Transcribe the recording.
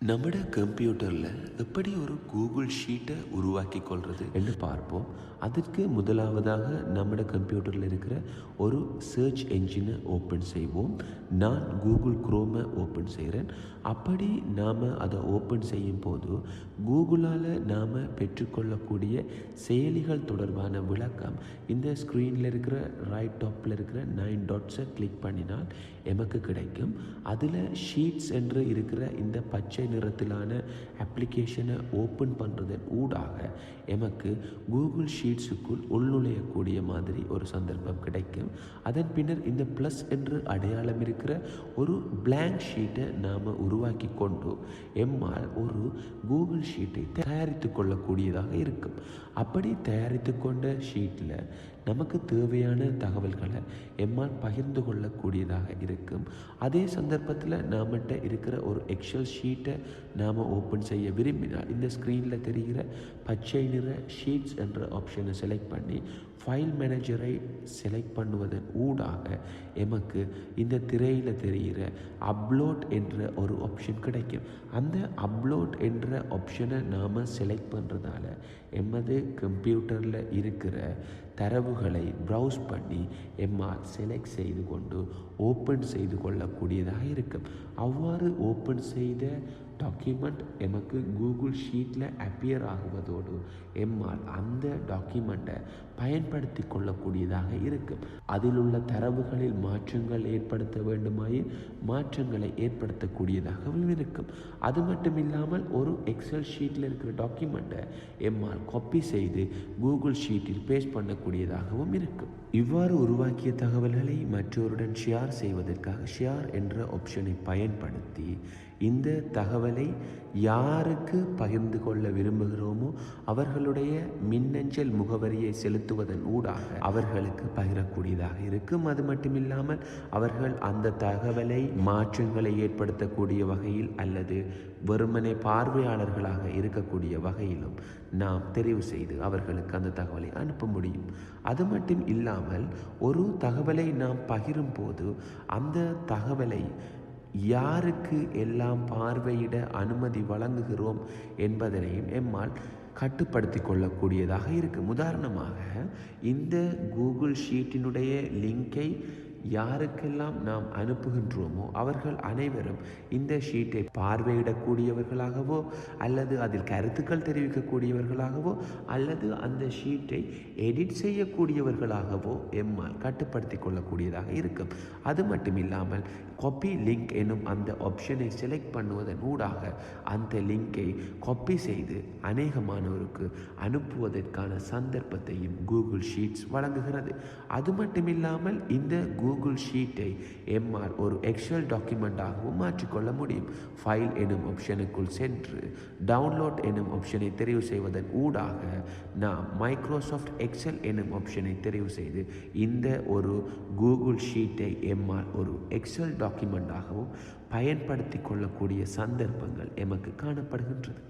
நம்மட கம்ப்யூட்டரில் எப்படி ஒரு கூகுள் ஷீட்டை உருவாக்கி கொள்வது என்று பார்ப்போம். அதற்கு முதலாவதாக நம்மட கம்ப்யூட்டரில் இருக்கிற ஒரு சர்ச் என்ஜினை ஓப்பன் செய்வோம். நான் கூகுள் குரோமை ஓப்பன் செய்கிறேன். அப்படி நாம் அதை ஓப்பன் செய்யும் போது கூகுளால் நாம் பெற்றுக்கொள்ளக்கூடிய செயலிகள் தொடர்பான விளக்கம் இந்த ஸ்க்ரீனில் இருக்கிற ரைட் டாப்பில் இருக்கிற 9 டாட்ஸை கிளிக் பண்ணினால் எமக்கு கிடைக்கும். அதில் ஷீட்ஸ் என்று இருக்கிற இந்த பச்சை நிறத்திலான அப்ளிகேஷனை ஓப்பன் பண்ணுறதன் ஊடாக எமக்கு கூகுள் ஷீட்ஸுக்குள் உள்நுழையக்கூடிய மாதிரி ஒரு சந்தர்ப்பம் கிடைக்கும். அதன் பின்னர் இந்த ப்ளஸ் என்று அடையாளம் இருக்கிற ஒரு பிளாங்க் ஷீட்டை நாம் உருவாக்கி கொண்டு எம்மால் ஒரு கூகுள் ஷீட்டை தயாரித்து கொள்ளக்கூடியதாக இருக்கும். அப்படி தயாரித்து கொண்ட ஷீட்டில் நமக்கு தேவையான தகவல்களை எம்மால் பகிர்ந்து கொள்ளக்கூடியதாக இருக்கும். அதே சந்தர்ப்பத்தில் நாமகிட்ட இருக்கிற ஒரு எக்ஸல் ஷீட்டை நாம் ஓப்பன் செய்ய விரும்பினால் இந்த ஸ்க்ரீனில் தெரிகிற பச்சை நிற ஷீட்ஸ் என்ற ஆப்ஷனை செலக்ட் பண்ணி ஃபைல் மேனேஜரை செலக்ட் பண்ணுவதன் ஊடாக எமக்கு இந்த திரையில் தெரிகிற அப்லோட் என்ற ஒரு ஆப்ஷன் கிடைக்கும். அந்த அப்லோட் என்ற ஆப்ஷனை நாம் செலக்ட் பண்ணுறதால எமது கம்ப்யூட்டரில் இருக்கிற தரவுகளை ப்ரௌஸ் பண்ணி எம்மால் செலக்ட் செய்து கொண்டு ஓப்பன் செய்து கொள்ளக்கூடியதாக இருக்கும். அவ்வாறு ஓப்பன் செய்த டாக்குமெண்ட் எமக்கு கூகுள் ஷீட்டில் அப்பியர் ஆகுவதோடு எம்மால் அந்த டாக்குமெண்ட்டை பயன்படுத்தி கொள்ளக்கூடியதாக இருக்கும். அதில் உள்ள தரவுகளில் மாற்றங்கள் ஏற்படுத்த வேண்டுமாயின் மாற்றங்களை ஏற்படுத்தக்கூடியதாகவும் இருக்கும். அது மட்டும் இல்லாமல் ஒரு எக்ஸல் ஷீட்டில் இருக்கிற டாக்குமெண்ட்டை எம்மால் காப்பி செய்து கூகுள் ஷீட்டில் பேஸ்ட் பண்ணக்கூடியதாகவும் இருக்கும். இவ்வாறு உருவாக்கிய தகவல்களை மற்றவருடன் ஷேர் செய்வதற்காக ஷேர் என்ற ஆப்ஷனை பயன்படுத்தி இந்த தகவலை யாருக்கு பகிர்ந்து கொள்ள விரும்புகிறோமோ அவர்களுடைய மின்னஞ்சல் முகவரியை செலுத்துவதன் ஊடாக அவர்களுக்கு பகிரக்கூடியதாக இருக்கும். அது மட்டுமில்லாமல் அவர்கள் அந்த தகவலை மாற்றங்களை ஏற்படுத்தக்கூடிய வகையில் அல்லது வெறுமனே பார்வையாளர்களாக இருக்கக்கூடிய வகையிலும் நாம் தெரிவு செய்து அவர்களுக்கு அந்த தகவலை அனுப்ப முடியும். அது மட்டும் இல்லாமல் ஒரு தகவலை நாம் பகிரும் போது அந்த தகவலை யாருக்கு எல்லாம் பார்வையிட அனுமதி வழங்குகிறோம் என்பதனையும் எம்மால் கட்டுப்படுத்தி கொள்ளக்கூடியதாக இருக்கும். உதாரணமாக இந்த கூகுள் ஷீட்டினுடைய லிங்கை யாருக்கெல்லாம் நாம் அனுப்புகின்றோமோ அவர்கள் அனைவரும் இந்த ஷீட்டை பார்வையிடக்கூடியவர்களாகவோ அல்லது அதில் கருத்துக்கள் தெரிவிக்கக்கூடியவர்களாகவோ அல்லது அந்த ஷீட்டை எடிட் செய்யக்கூடியவர்களாகவோ எம்மால் கட்டுப்படுத்தி கொள்ளக்கூடியதாக இருக்கும். அது மட்டும் இல்லாமல் காப்பி லிங்க் எனும் அந்த ஆப்ஷனை செலக்ட் பண்ணுவதன் ஊடாக அந்த லிங்கை காப்பி செய்து அநேகமானோருக்கு அனுப்புவதற்கான சந்தர்ப்பத்தையும் கூகுள் ஷீட்ஸ் வழங்குகிறது. அது மட்டும் இல்லாமல் இந்த கூகுள் ஷீட்டை எம்மால் ஒரு எக்ஸல் டாக்குமெண்ட்டாகவும் மாற்றிக்கொள்ள முடியும். ஃபைல் எனும் ஆப்ஷனுக்குள் சென்று டவுன்லோட் எனும் ஆப்ஷனை தெரிவு செய்வதன் ஊடாக நாம் மைக்ரோசாஃப்ட் எக்ஸல் எனும் ஆப்ஷனை தெரிவு செய்து இந்த ஒரு கூகுள் ஷீட்டை எம்மால் ஒரு எக்ஸல் டாக்குமெண்ட்டாகவும் பயன்படுத்தி கொள்ளக்கூடிய சந்தர்ப்பங்கள் எமக்கு காணப்படுகின்றது.